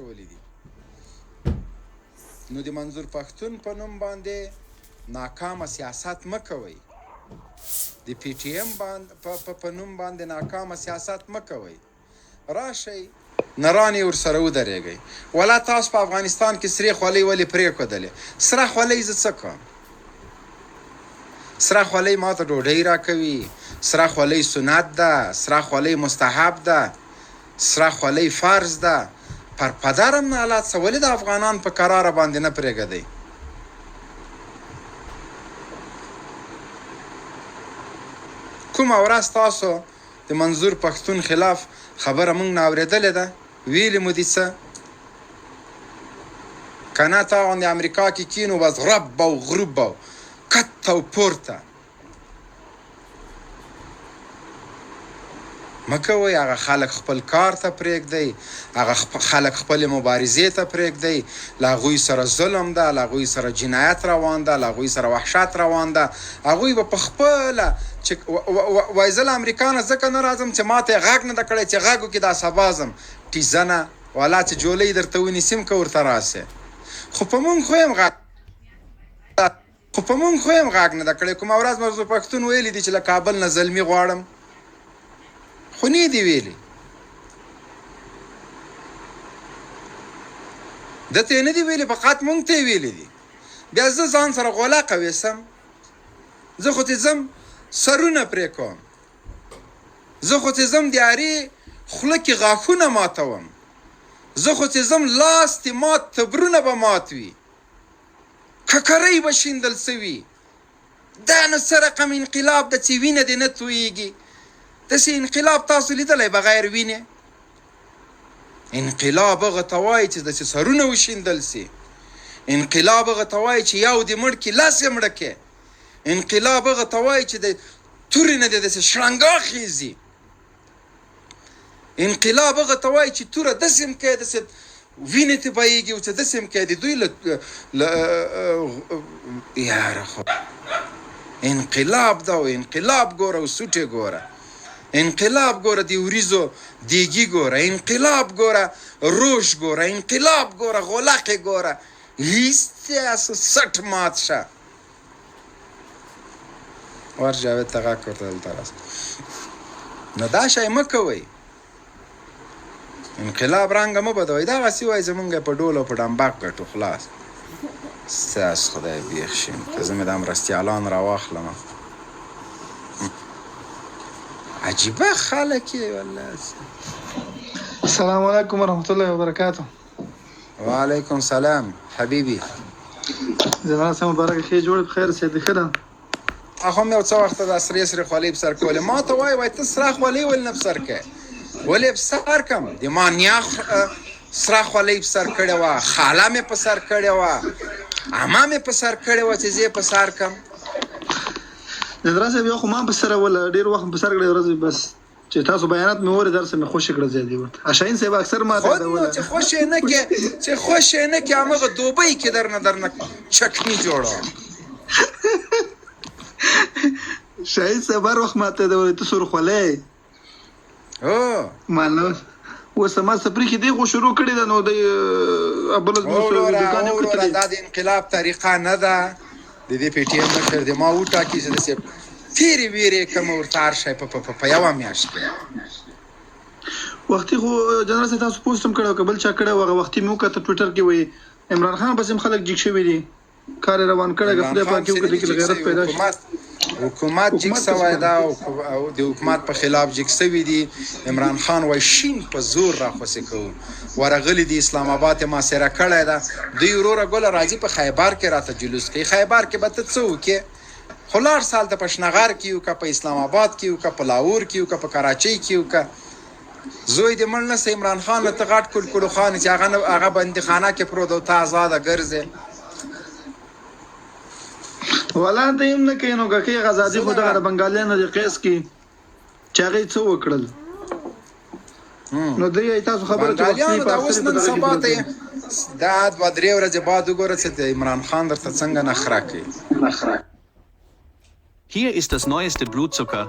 ولیدي. نو د منظور پښتون په نوم باندې ناکامه سیاست مه کوئ، د پی ټی ایم په نوم باندې ناکامه سیاست مه کوئ. راشئ نرانې ورسره ودرېږئ. ولا تاسو په افغانستان کې سرې خولۍ ولې پرېښودلې؟ سره خولۍ زه څه کوم؟ سره خولۍ ما ته ډوډۍ راکوي، سره خولۍ سنت ده، سره خولۍ مستحب ده، سره خولۍ فرض ده. پر پدرم نه حالات څه ولې د افغانان په قراره باندې نه پرېږدئ؟ کومه ورځ تاسو د منظور پښتون خلاف خبره موږ نه اورېدلې ده؟ ویلې مو دي څه؟ که نه تا غوندې امریکا کې کینو بس غرب او غروب او کته او پورته مه کوئ. هغه خلک خپل کار ته پرېږدئ، هغه خلک خپلې مبارزې ته پرېږدئ. له هغوی سره ظلم ده، له هغوی سره جنایت روان ده، له هغوی سره وحشت روان ده. هغوی به په خپله چې وایي زه له امریکا نه ځکه نه راځم چې ما ته یې غږ نه ده کړی چې غږ وکړي دا سبا ځم. ټیزنه والا چې جولۍ درته ونیسم که ورته راسې. خو په مونږ خو یم غږ نه ده کړی. کومه ورځ منظور پښتون ویلي دي چې له کابل نه زلمي غواړم؟ خو نه دي ویلي. ده ته یې نه دي ویلي، فقط مونږ ته یې ویلي دي. بیا زه ځان سره غولاقه ویسم، زه خو ته ځم سرونه پرې کوم، زه خو ته ځم د هرې خوله کې غاښونه ماتوم، زه خو ته ځم لاس دې مات تبرونه به مات وي، ککرۍ به شیندل سوي. دا نو څه رقم انقلاب ده چې وینه دې نه تویېږي؟ داسې انقلاب تاسو لیدلی بغیر وینې؟ انقلاب هغه ته وایي چې داسې سرونه وشیندل سي. انقلاب هغه ته وایي چې یو دې مړ کړي لس یې مړه کړې. انقلاب هغه ته وایي چې د تورې نه دې داسې شړنګا خیزي. انقلاب هغه ته وایي چې توره داسې هم کوي، داسې وینې ته بهیږي او چې داسې هم کوي د دوی له یاره خو انقلاب ده. او انقلاب ګوره او سوټې ګوره، انقلاب ګوره د وریځو دیګي ګوره، انقلاب ګوره روش ګوره، انقلاب ګوره غولقې ګوره. هیڅ تاسو سټ مات شه. ور جاوید ته غږ ورته دلته راس. نو دا شی مه کوئ. انقلاب رنګه مه بدوئ. دغسې وایي زمونږ په ډول او په ډمبک ګټو خلاص. ستاسو خدای بیخ شي که زه مې دا مرستیالان راواخلم. عجیبه خلک یې والله. السلام علیکم ورحمت الله وبرکاته. وعلیکم سلام حبیبي. جنرال صاحب مبارک ښې جوړې بخیر اوسې ښه ده. هغه هم یو څه وخته دا سرې خولۍ په سر کولې. ما ته وایي ته سره خولۍ ولې نه په سر کوې؟ ولې په سر کړم؟ د ما نیا سره خولۍ په سر کړې وه، خاله مې په سر کړې وه، عمه مې په سر کړې وه چې زه یې په سر کړم. جنرال صاحب یو خو ما په سره وله ډېر وخت په سر کړی ورځې بس چې تاسو بیانات مې اورې درسه مې خوشې کړه زیاتې ورته. اشاین صاحب اکثر ما ته یادوله چې خوشې نه کې همغه دوبۍ کې درنه چکني جوړوم. شاهین صاحب هر وخت ما ته یادوله ته سور خولۍ مالو اوس ما سپرې کې دی خو شروع کړې ده. نو د وروره دا د انقلاب طریقه نه ده. د دې پی ټي ایم مشر د ما وټاکي چې داسې تېرې ویرې کومه ورته هر شی په یوه میاشت کې. وختي خو جنرال صاحب تاسو پوسټ هم کړی او که بل چا کړی و هغه وختي مې وکته ټویټر کې وایي عمران خان پسې هم خلک جګ شوي دي، کار یې روان کړی. که خدای پاک یې وکړي کې غیرت پیدا شي. حکومت جګ سوی ده او د حکومت په خلاف جګ سوي دي. عمران خان وایي شین په زور راخوسې کوو. ورغلي دي اسلام آباد یې محاصره کړی ده. دوی وروره ګله راځي په خیبر کې راته جلوس کوي. خیبر کې به ته څه وکړې؟ خو لاړ سال ته په شنغر کې یو که په اسلام آباد کې یو که په لاهور کې یو که په کراچۍ کې یو که زوی دې مړ نه سه عمران خان ته غټ کلکلو خان چې هغه بندیخانه کې پروت او ته ازاده ګرځې. ولا ته هم نه کوي. نو که کې غزادي خو دغه بنګالیانو د قیس کې چې هغې څه وکړل نو دوی تاسو خبره چې بنګالیانو دا اوس نن سبا ته دا 2-3 ورځې بعد وګوره چې عمران خان درته څنګه نخره کوي. Hier ist das neueste Blutzucker.